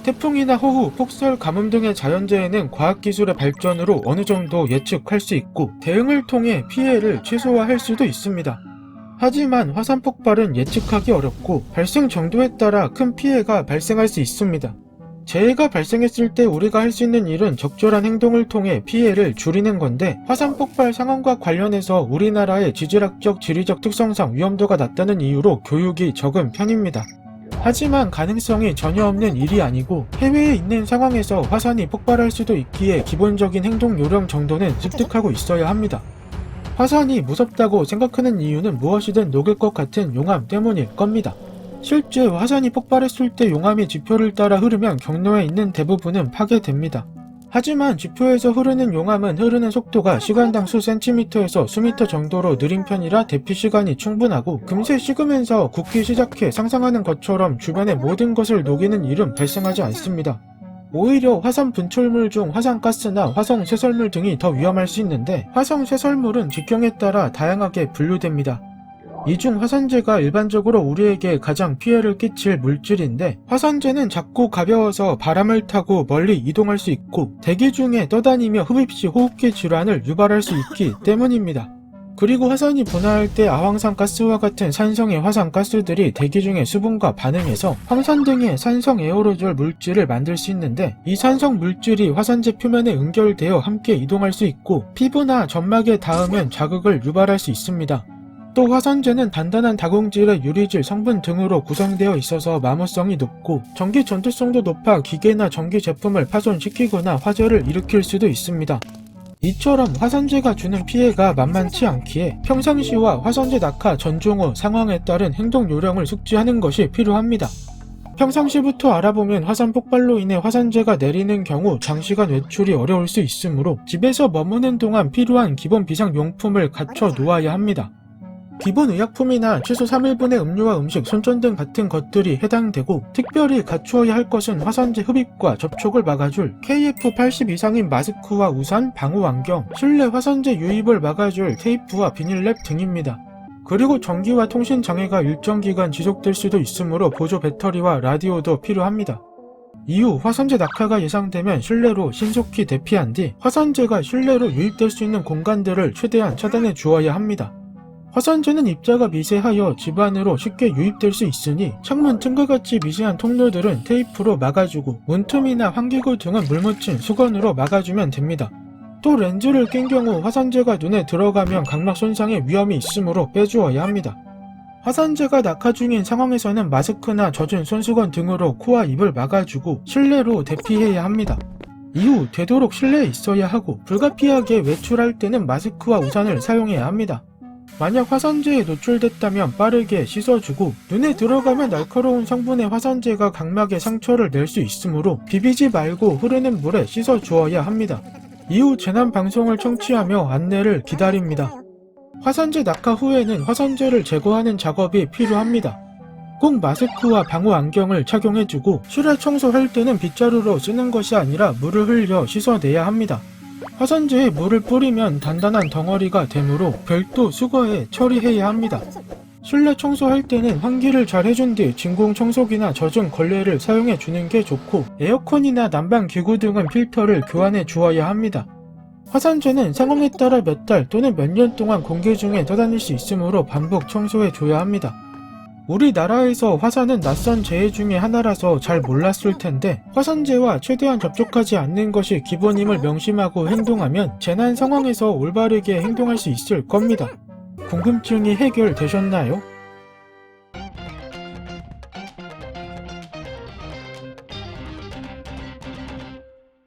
태풍이나 호우, 폭설, 가뭄 등의 자연재해는 과학기술의 발전으로 어느 정도 예측할 수 있고 대응을 통해 피해를 최소화할 수도 있습니다. 하지만 화산 폭발은 예측하기 어렵고 발생 정도에 따라 큰 피해가 발생할 수 있습니다. 재해가 발생했을 때 우리가 할 수 있는 일은 적절한 행동을 통해 피해를 줄이는 건데, 화산 폭발 상황과 관련해서 우리나라의 지질학적, 지리적 특성상 위험도가 낮다는 이유로 교육이 적은 편입니다. 하지만 가능성이 전혀 없는 일이 아니고 해외에 있는 상황에서 화산이 폭발할 수도 있기에 기본적인 행동 요령 정도는 습득하고 있어야 합니다. 화산이 무섭다고 생각하는 이유는 무엇이든 녹일 것 같은 용암 때문일 겁니다. 실제 화산이 폭발했을 때 용암이 지표를 따라 흐르면 경로에 있는 대부분은 파괴됩니다. 하지만 지표에서 흐르는 용암은 흐르는 속도가 시간당 수 센티미터에서 수미터 정도로 느린 편이라 대피 시간이 충분하고 금세 식으면서 굳기 시작해 상상하는 것처럼 주변의 모든 것을 녹이는 일은 발생하지 않습니다. 오히려 화산 분출물 중 화산가스나 화성 쇠설물 등이 더 위험할 수 있는데, 화성 쇠설물은 직경에 따라 다양하게 분류됩니다. 이 중 화산재가 일반적으로 우리에게 가장 피해를 끼칠 물질인데, 화산재는 작고 가벼워서 바람을 타고 멀리 이동할 수 있고 대기 중에 떠다니며 흡입 시 호흡기 질환을 유발할 수 있기 때문입니다. 그리고 화산이 분화할 때 아황산 가스와 같은 산성의 화산가스들이 대기 중의 수분과 반응해서 황산 등의 산성 에어로졸 물질을 만들 수 있는데, 이 산성 물질이 화산재 표면에 응결되어 함께 이동할 수 있고 피부나 점막에 닿으면 자극을 유발할 수 있습니다. 또 화산재는 단단한 다공질의 유리질 성분 등으로 구성되어 있어서 마모성이 높고 전기 전투성도 높아 기계나 전기 제품을 파손시키거나 화재를 일으킬 수도 있습니다. 이처럼 화산재가 주는 피해가 만만치 않기에 평상시와 화산재 낙하 전종 후 상황에 따른 행동 요령을 숙지하는 것이 필요합니다. 평상시부터 알아보면 화산 폭발로 인해 화산재가 내리는 경우 장시간 외출이 어려울 수 있으므로 집에서 머무는 동안 필요한 기본 비상용품을 갖춰 놓아야 합니다. 기본 의약품이나 최소 3일분의 음료와 음식, 손전등 같은 것들이 해당되고, 특별히 갖추어야 할 것은 화산재 흡입과 접촉을 막아줄 KF80 이상인 마스크와 우산, 방호 안경, 실내 화산재 유입을 막아줄 테이프와 비닐랩 등입니다. 그리고 전기와 통신 장애가 일정 기간 지속될 수도 있으므로 보조 배터리와 라디오도 필요합니다. 이후 화산재 낙하가 예상되면 실내로 신속히 대피한 뒤 화산재가 실내로 유입될 수 있는 공간들을 최대한 차단해 주어야 합니다. 화산재는 입자가 미세하여 집 안으로 쉽게 유입될 수 있으니 창문 틈과 같이 미세한 통로들은 테이프로 막아주고 문틈이나 환기구 등은 물 묻힌 수건으로 막아주면 됩니다. 또 렌즈를 낀 경우 화산재가 눈에 들어가면 각막 손상의 위험이 있으므로 빼주어야 합니다. 화산재가 낙하 중인 상황에서는 마스크나 젖은 손수건 등으로 코와 입을 막아주고 실내로 대피해야 합니다. 이후 되도록 실내에 있어야 하고 불가피하게 외출할 때는 마스크와 우산을 사용해야 합니다. 만약 화산재에 노출됐다면 빠르게 씻어주고, 눈에 들어가면 날카로운 성분의 화산재가 각막에 상처를 낼 수 있으므로 비비지 말고 흐르는 물에 씻어주어야 합니다. 이후 재난방송을 청취하며 안내를 기다립니다. 화산재 낙하 후에는 화산재를 제거하는 작업이 필요합니다. 꼭 마스크와 방호 안경을 착용해주고, 실외 청소할 때는 빗자루로 쓰는 것이 아니라 물을 흘려 씻어내야 합니다. 화산재에 물을 뿌리면 단단한 덩어리가 되므로 별도 수거해 처리해야 합니다. 실내 청소할 때는 환기를 잘 해준 뒤 진공 청소기나 젖은 걸레를 사용해 주는 게 좋고, 에어컨이나 난방 기구 등은 필터를 교환해 주어야 합니다. 화산재는 상황에 따라 몇 달 또는 몇 년 동안 공기 중에 떠다닐 수 있으므로 반복 청소해 줘야 합니다. 우리나라에서 화산은 낯선 재해 중에 하나라서 잘 몰랐을 텐데, 화산재와 최대한 접촉하지 않는 것이 기본임을 명심하고 행동하면 재난 상황에서 올바르게 행동할 수 있을 겁니다. 궁금증이 해결되셨나요?